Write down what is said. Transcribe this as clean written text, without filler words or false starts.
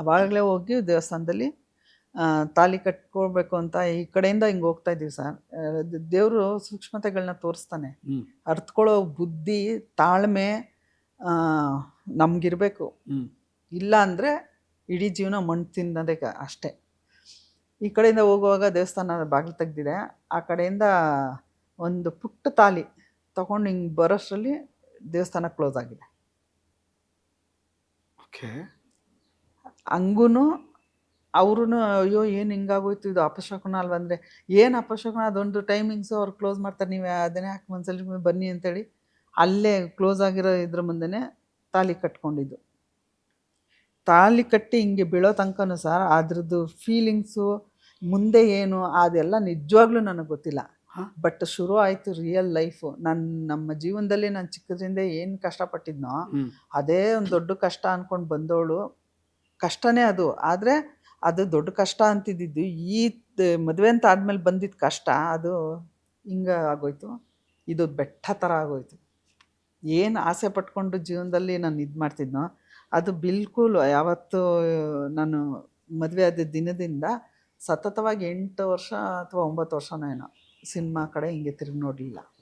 ಅವಾಗಲೇ ಹೋಗಿ ದೇವಸ್ಥಾನದಲ್ಲಿ ತಾಳಿ ಕಟ್ಕೊಳ್ಬೇಕು ಅಂತ ಈ ಕಡೆಯಿಂದ ಹಿಂಗೆ ಹೋಗ್ತಾ ಇದ್ದೀವಿ ಸರ್. ದೇವರು ಸೂಕ್ಷ್ಮತೆಗಳನ್ನ ತೋರಿಸ್ತಾನೆ. ಅರ್ಥಕೊಳ್ಳೋ ಬುದ್ಧಿ, ತಾಳ್ಮೆ ನಮಗಿರಬೇಕು. ಇಲ್ಲ ಅಂದರೆ ಇಡೀ ಜೀವನ ಮಣ್ಣು ತಿನ್ನೋದೇ ಅಷ್ಟೇ. ಈ ಕಡೆಯಿಂದ ಹೋಗುವಾಗ ದೇವಸ್ಥಾನ ಬಾಗಿಲು ತೆಗ್ದಿದೆ. ಆ ಕಡೆಯಿಂದ ಒಂದು ಪುಟ್ಟ ತಾಲಿ ತಗೊಂಡು ಹಿಂಗೆ ಬರೋಷ್ಟರಲ್ಲಿ ದೇವಸ್ಥಾನ ಕ್ಲೋಸ್ ಆಗಿದೆ. ಓಕೆ. ಹಂಗೂ ಅವ್ರೂ ಅಯ್ಯೋ ಏನು ಹಿಂಗಾಗೋಯ್ತು, ಇದು ಅಪಶಕುನ ಅಲ್ವಂದರೆ, ಏನು ಅಪಶಕುನ, ಅದೊಂದು ಟೈಮಿಂಗ್ಸು ಅವ್ರು ಕ್ಲೋಸ್ ಮಾಡ್ತಾರೆ, ನೀವು ಅದನ್ನೇ ಯಾಕೆ ಮನ್ಸಲ್ಲಿ ಬನ್ನಿ ಅಂತೇಳಿ ಅಲ್ಲೇ ಕ್ಲೋಸ್ ಆಗಿರೋ ಇದ್ರ ಮುಂದೆನೇ ತಾಲಿ ಕಟ್ಕೊಂಡಿದ್ದು. ತಾಲಿ ಕಟ್ಟಿ ಹಿಂಗೆ ಬೀಳೋ ತನಕನೂ ಸರ್ ಅದ್ರದ್ದು ಫೀಲಿಂಗ್ಸು ಮುಂದೆ ಏನು ಅದೆಲ್ಲ ನಿಜವಾಗ್ಲೂ ನನಗೆ ಗೊತ್ತಿಲ್ಲ. ಬಟ್ ಶುರು ಆಯಿತು ರಿಯಲ್ ಲೈಫು. ನಮ್ಮ ಜೀವನದಲ್ಲಿ ನಾನು ಚಿಕ್ಕದ್ರಿಂದ ಏನು ಕಷ್ಟಪಟ್ಟಿದ್ನೋ ಅದೇ ಒಂದು ದೊಡ್ಡ ಕಷ್ಟ ಅಂದ್ಕೊಂಡು ಬಂದವಳು. ಕಷ್ಟನೇ ಅದು, ಆದರೆ ಅದು ದೊಡ್ಡ ಕಷ್ಟ ಅಂತಿದ್ದಿದ್ದು ಈ ಮದುವೆ ಅಂತ ಆದಮೇಲೆ ಬಂದಿದ್ದ ಕಷ್ಟ ಅದು ಹಿಂಗೆ ಆಗೋಯ್ತು. ಇದು ಬೆಟ್ಟ ಥರ ಆಗೋಯ್ತು. ಏನು ಆಸೆ ಪಟ್ಕೊಂಡು ಜೀವನದಲ್ಲಿ ನಾನು ಇದು ಮಾಡ್ತಿದ್ನೋ ಅದು ಬಿಲ್ಕುಲ್ ಯಾವತ್ತು ನಾನು ಮದುವೆ ಆದ ದಿನದಿಂದ ಸತತವಾಗಿ 8 ವರ್ಷ ಅಥವಾ 9 ವರ್ಷನೋ ಏನೋ ಸಿನಿಮಾ ಕಡೆ ಹಿಂಗೆ ತಿರುಗಿ ನೋಡಲಿಲ್ಲ.